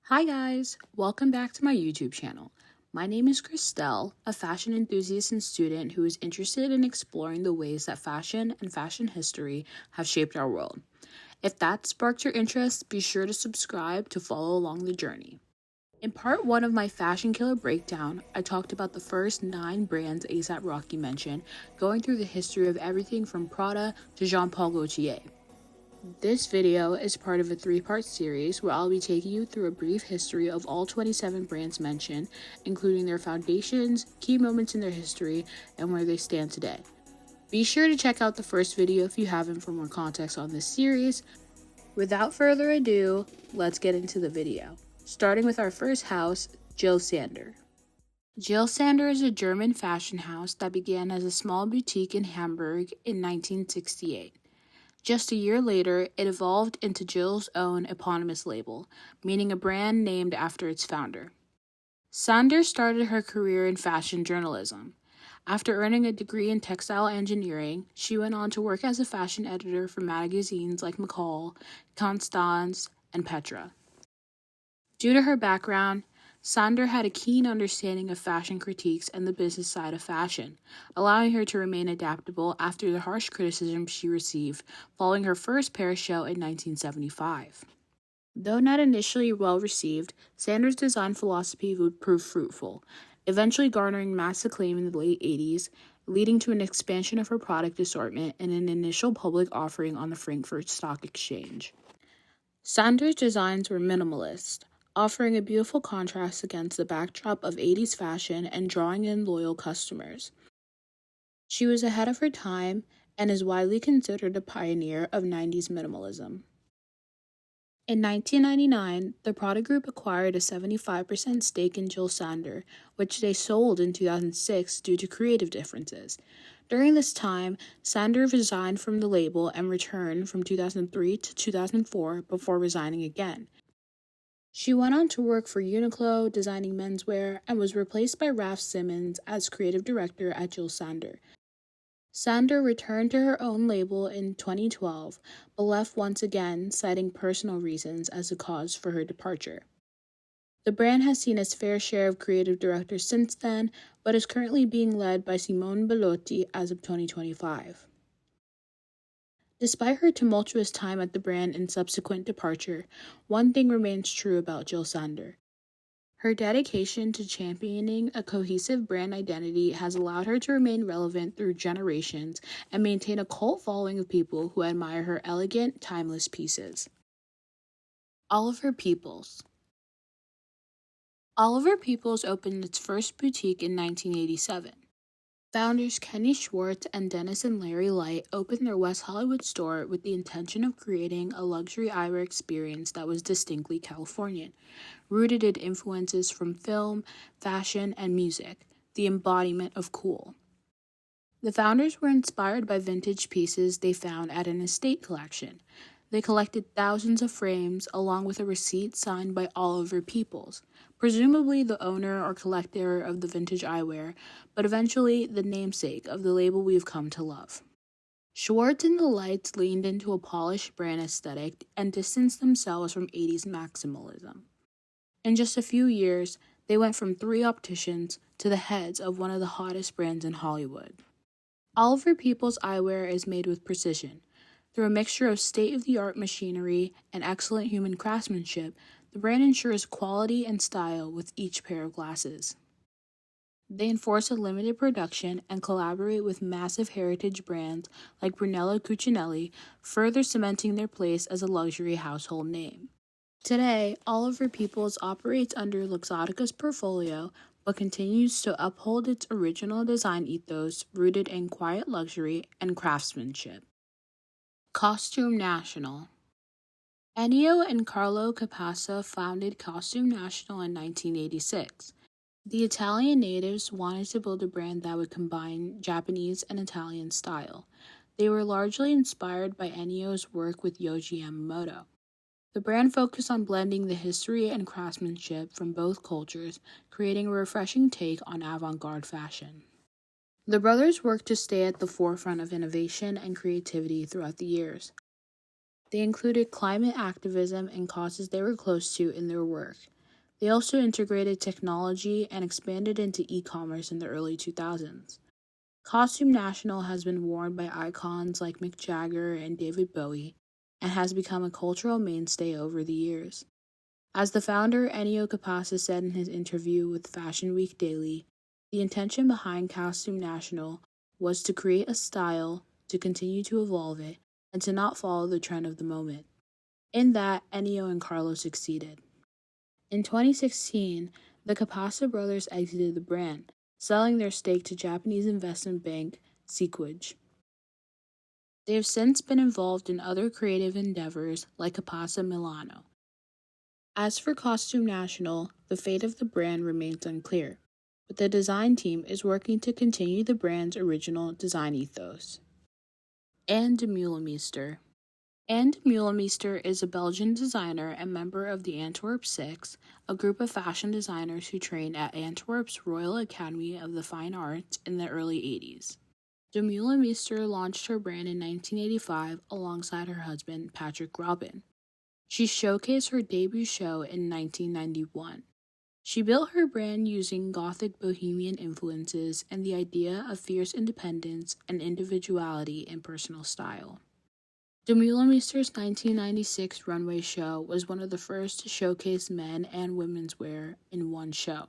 Hi guys, welcome back to my YouTube channel. My name is Christelle, a fashion enthusiast and student who is interested in exploring the ways that fashion and fashion history have shaped our world. If that sparked your interest, be sure to subscribe to follow along the journey. In part 1 of my Fashion Killa breakdown, I talked about the first 9 brands A$AP Rocky mentioned, going through the history of everything from Prada to Jean Paul Gaultier. This video is part of a 3-part series where I'll be taking you through a brief history of all 27 brands mentioned, including their foundations, key moments in their history, and where they stand today. Be sure to check out the first video if you haven't for more context on this series. Without further ado, let's get into the video. Starting with our first house, Jil Sander. Jil Sander is a German fashion house that began as a small boutique in Hamburg in 1968. Just a year later, it evolved into Jil's own eponymous label, meaning a brand named after its founder. Sander started her career in fashion journalism. After earning a degree in textile engineering, she went on to work as a fashion editor for magazines like McCall, Constance, and Petra. Due to her background, Sander had a keen understanding of fashion critiques and the business side of fashion, allowing her to remain adaptable after the harsh criticism she received following her first Paris show in 1975. Though not initially well received, Sander's design philosophy would prove fruitful, eventually garnering mass acclaim in the late 80s, leading to an expansion of her product assortment and an initial public offering on the Frankfurt Stock Exchange. Sander's designs were minimalist, offering a beautiful contrast against the backdrop of 80s fashion and drawing in loyal customers. She was ahead of her time and is widely considered a pioneer of 90s minimalism. In 1999, the Prada Group acquired a 75% stake in Jil Sander, which they sold in 2006 due to creative differences. During this time, Sander resigned from the label and returned from 2003 to 2004 before resigning again. She went on to work for Uniqlo, designing menswear, and was replaced by Raf Simons as creative director at Jil Sander. Sander returned to her own label in 2012, but left once again, citing personal reasons as a cause for her departure. The brand has seen its fair share of creative directors since then, but is currently being led by Simone Bellotti as of 2025. Despite her tumultuous time at the brand and subsequent departure, one thing remains true about Jil Sander. Her dedication to championing a cohesive brand identity has allowed her to remain relevant through generations and maintain a cult following of people who admire her elegant, timeless pieces. Oliver Peoples. Oliver Peoples opened its first boutique in 1987. Founders Kenny Schwartz and Dennis and Larry Light opened their West Hollywood store with the intention of creating a luxury eyewear experience that was distinctly Californian, rooted in influences from film, fashion, and music, the embodiment of cool. The founders were inspired by vintage pieces they found at an estate collection. They collected thousands of frames along with a receipt signed by Oliver Peoples, presumably the owner or collector of the vintage eyewear, but eventually the namesake of the label we've come to love. Schwartz and the Lights leaned into a polished brand aesthetic and distanced themselves from 80s maximalism. In just a few years, they went from 3 opticians to the heads of one of the hottest brands in Hollywood. Oliver Peoples eyewear is made with precision. Through a mixture of state-of-the-art machinery and excellent human craftsmanship, the brand ensures quality and style with each pair of glasses. They enforce a limited production and collaborate with massive heritage brands like Brunello Cucinelli, further cementing their place as a luxury household name. Today, Oliver Peoples operates under Luxottica's portfolio, but continues to uphold its original design ethos rooted in quiet luxury and craftsmanship. Costume National. Ennio and Carlo Capassa founded Costume National in 1986. The Italian natives wanted to build a brand that would combine Japanese and Italian style. They were largely inspired by Ennio's work with Yohji Yamamoto. The brand focused on blending the history and craftsmanship from both cultures, creating a refreshing take on avant-garde fashion. The brothers worked to stay at the forefront of innovation and creativity throughout the years. They included climate activism and causes they were close to in their work. They also integrated technology and expanded into e-commerce in the early 2000s. Costume National has been worn by icons like Mick Jagger and David Bowie and has become a cultural mainstay over the years. As the founder Ennio Capasa said in his interview with Fashion Week Daily, the intention behind Costume National was to create a style, to continue to evolve it, and to not follow the trend of the moment. In that, Ennio and Carlo succeeded. In 2016, the Capasa brothers exited the brand, selling their stake to Japanese investment bank Sequage. They have since been involved in other creative endeavors like Capasa Milano. As for Costume National, the fate of the brand remains unclear, but the design team is working to continue the brand's original design ethos. And Demeulemeester. And Demeulemeester is a Belgian designer and member of the Antwerp Six, a group of fashion designers who trained at Antwerp's Royal Academy of the Fine Arts in the early 80s. Demeulemeester launched her brand in 1985 alongside her husband, Patrick Robin. She showcased her debut show in 1991. She built her brand using Gothic bohemian influences and the idea of fierce independence and individuality in personal style. Demeulemeester's 1996 runway show was one of the first to showcase men and women's wear in one show.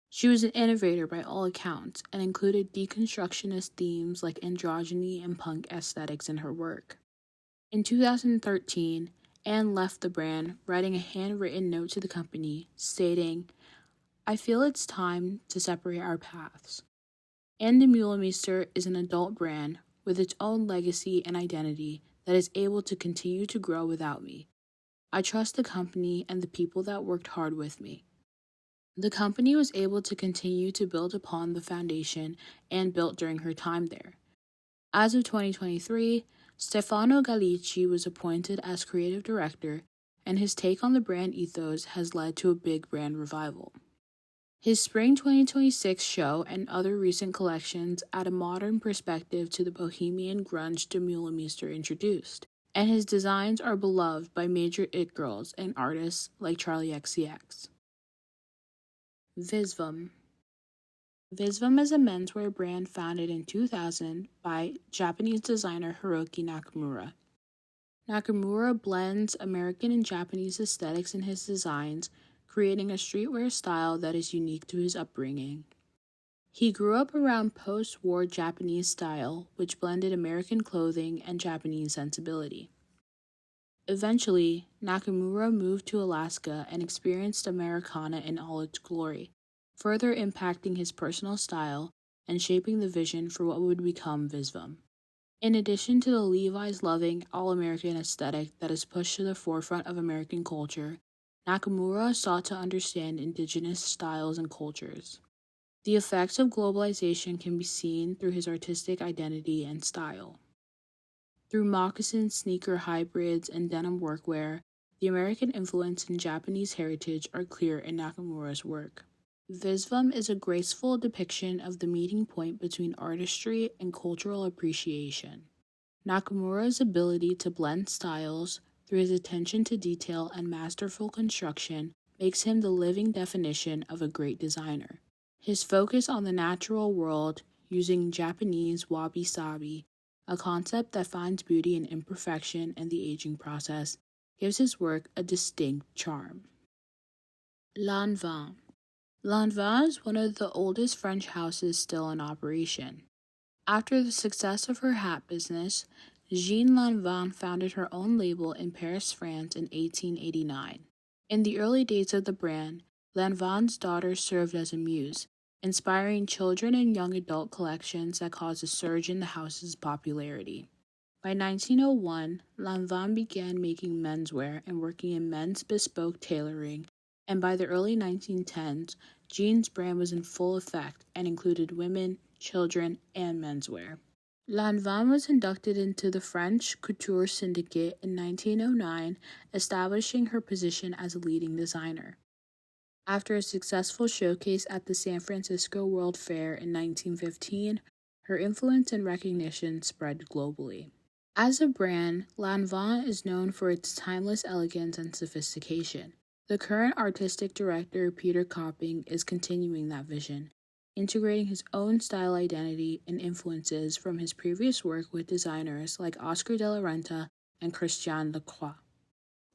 She was an innovator by all accounts and included deconstructionist themes like androgyny and punk aesthetics in her work. In 2013, Anne left the brand, writing a handwritten note to the company stating, "I feel it's time to separate our paths." Anne Demeulemeester is an adult brand with its own legacy and identity that is able to continue to grow without me. I trust the company and the people that worked hard with me. The company was able to continue to build upon the foundation Anne built during her time there. As of 2023, Stefano Gallicci was appointed as creative director, and his take on the brand ethos has led to a big brand revival. His Spring 2026 show and other recent collections add a modern perspective to the bohemian grunge Demeulemeester introduced, and his designs are beloved by major it girls and artists like Charli XCX. Visvim. Visvim is a menswear brand founded in 2000 by Japanese designer Hiroki Nakamura. Nakamura blends American and Japanese aesthetics in his designs, creating a streetwear style that is unique to his upbringing. He grew up around post-war Japanese style, which blended American clothing and Japanese sensibility. Eventually, Nakamura moved to Alaska and experienced Americana in all its glory, further impacting his personal style and shaping the vision for what would become Visvim. In addition to the Levi's loving all-American aesthetic that is pushed to the forefront of American culture, Nakamura sought to understand indigenous styles and cultures. The effects of globalization can be seen through his artistic identity and style. Through moccasin sneaker hybrids and denim workwear, the American influence and Japanese heritage are clear in Nakamura's work. Visvim is a graceful depiction of the meeting point between artistry and cultural appreciation. Nakamura's ability to blend styles, through his attention to detail and masterful construction, makes him the living definition of a great designer. His focus on the natural world, using Japanese wabi-sabi, a concept that finds beauty in imperfection and the aging process, gives his work a distinct charm. Lanvin. Lanvin is one of the oldest French houses still in operation. After the success of her hat business, Jean Lanvin founded her own label in Paris, France in 1889. In the early days of the brand, Lanvin's daughter served as a muse, inspiring children and young adult collections that caused a surge in the house's popularity. By 1901, Lanvin began making menswear and working in men's bespoke tailoring, and by the early 1910s, Jean's brand was in full effect and included women, children, and menswear. Lanvin was inducted into the French Couture Syndicate in 1909, establishing her position as a leading designer. After a successful showcase at the San Francisco World Fair in 1915, her influence and recognition spread globally. As a brand, Lanvin is known for its timeless elegance and sophistication. The current artistic director, Peter Copping, is continuing that vision, integrating his own style identity and influences from his previous work with designers like Oscar de la Renta and Christian Lacroix.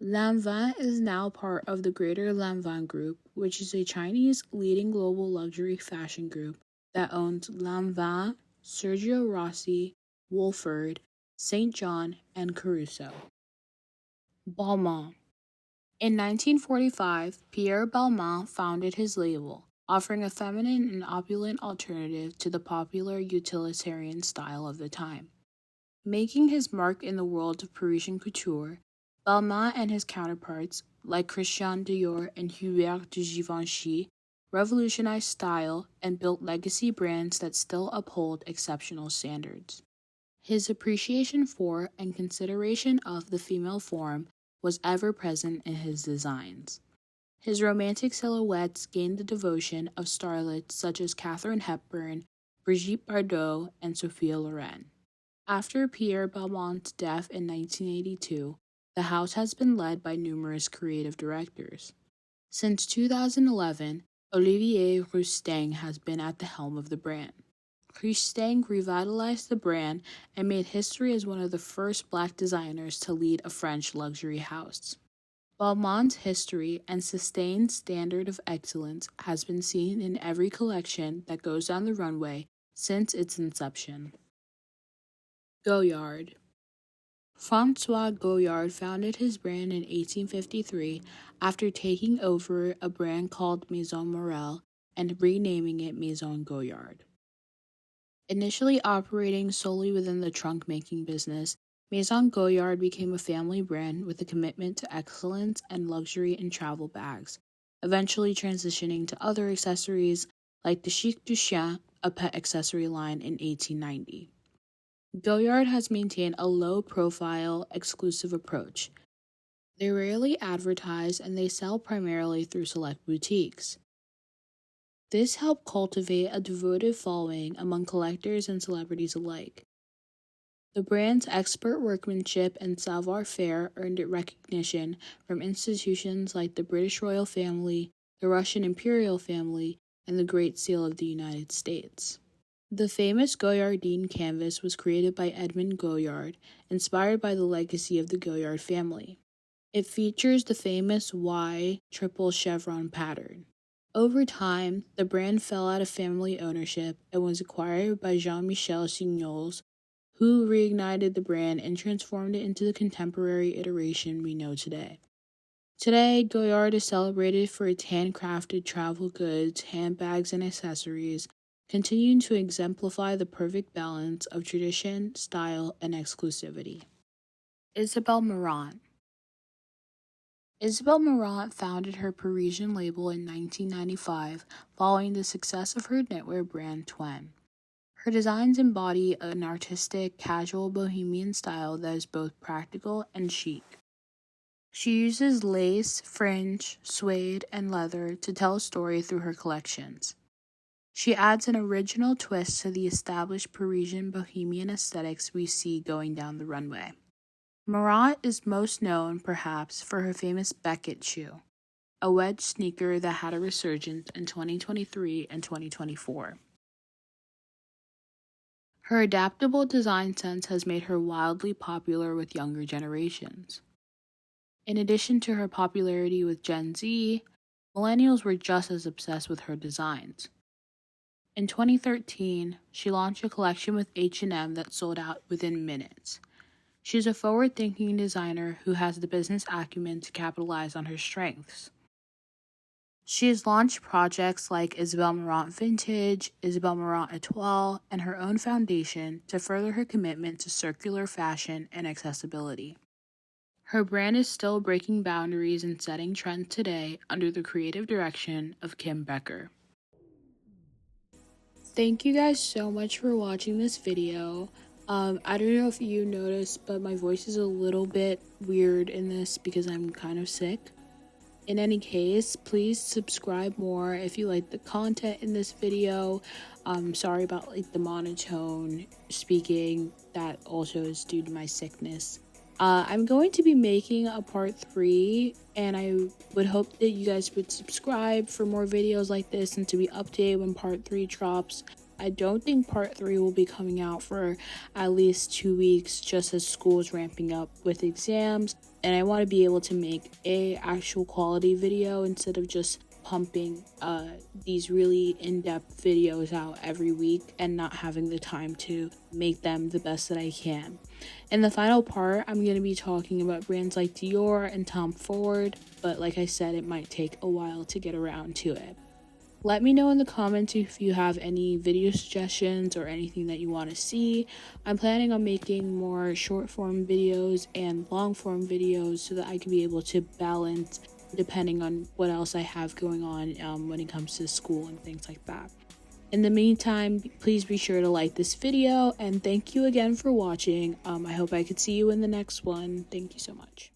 Lanvin is now part of the greater Lanvin Group, which is a Chinese leading global luxury fashion group that owns Lanvin, Sergio Rossi, Wolford, St. John, and Caruso. Balmain. In 1945, Pierre Balmain founded his label, offering a feminine and opulent alternative to the popular utilitarian style of the time. Making his mark in the world of Parisian couture, Balmain and his counterparts, like Christian Dior and Hubert de Givenchy, revolutionized style and built legacy brands that still uphold exceptional standards. His appreciation for and consideration of the female form was ever present in his designs. His romantic silhouettes gained the devotion of starlets such as Katharine Hepburn, Brigitte Bardot, and Sophia Loren. After Pierre Balmain's death in 1982, the house has been led by numerous creative directors. Since 2011, Olivier Rousteing has been at the helm of the brand. Rousteing revitalized the brand and made history as one of the first Black designers to lead a French luxury house. Balmain's history and sustained standard of excellence has been seen in every collection that goes down the runway since its inception. Goyard. Francois Goyard founded his brand in 1853 after taking over a brand called Maison Morel and renaming it Maison Goyard. Initially operating solely within the trunk-making business, Maison Goyard became a family brand with a commitment to excellence and luxury in travel bags, eventually transitioning to other accessories like the Chic du Chien, a pet accessory line in 1890. Goyard has maintained a low-profile, exclusive approach. They rarely advertise and they sell primarily through select boutiques. This helped cultivate a devoted following among collectors and celebrities alike. The brand's expert workmanship and savoir-faire earned it recognition from institutions like the British royal family, the Russian imperial family, and the Great Seal of the United States. The famous Goyardine canvas was created by Edmond Goyard, inspired by the legacy of the Goyard family. It features the famous Y triple chevron pattern. Over time, the brand fell out of family ownership and was acquired by Jean-Michel Signoles, who reignited the brand and transformed it into the contemporary iteration we know today. Today, Goyard is celebrated for its handcrafted travel goods, handbags, and accessories, continuing to exemplify the perfect balance of tradition, style, and exclusivity. Isabel Marant. Isabel Marant founded her Parisian label in 1995 following the success of her knitwear brand Twen. Her designs embody an artistic, casual bohemian style that is both practical and chic. She uses lace, fringe, suede, and leather to tell a story through her collections. She adds an original twist to the established Parisian bohemian aesthetics we see going down the runway. Marant is most known, perhaps, for her famous Beckett shoe, a wedge sneaker that had a resurgence in 2023 and 2024. Her adaptable design sense has made her wildly popular with younger generations. In addition to her popularity with Gen Z, millennials were just as obsessed with her designs. In 2013, she launched a collection with H&M that sold out within minutes. She's a forward-thinking designer who has the business acumen to capitalize on her strengths. She has launched projects like Isabel Marant Vintage, Isabel Marant Etoile, and her own foundation to further her commitment to circular fashion and accessibility. Her brand is still breaking boundaries and setting trends today under the creative direction of Kim Becker. Thank you guys so much for watching this video. I don't know if you noticed, but my voice is a little bit weird in this because I'm kind of sick. In any case, please subscribe more if you like the content in this video. Sorry about the monotone speaking. That also is due to my sickness. I'm going to be making a part 3, and I would hope that you guys would subscribe for more videos like this and to be updated when part 3 drops. I don't think part 3 will be coming out for at least 2 weeks, just as school is ramping up with exams, and I want to be able to make a actual quality video instead of just pumping these really in-depth videos out every week and not having the time to make them the best that I can. In the final part, I'm going to be talking about brands like Dior and Tom Ford, but like I said, it might take a while to get around to it. Let me know in the comments if you have any video suggestions or anything that you want to see. I'm planning on making more short form videos and long form videos so that I can be able to balance depending on what else I have going on when it comes to school and things like that. In the meantime, please be sure to like this video, and thank you again for watching. I hope I could see you in the next one. Thank you so much.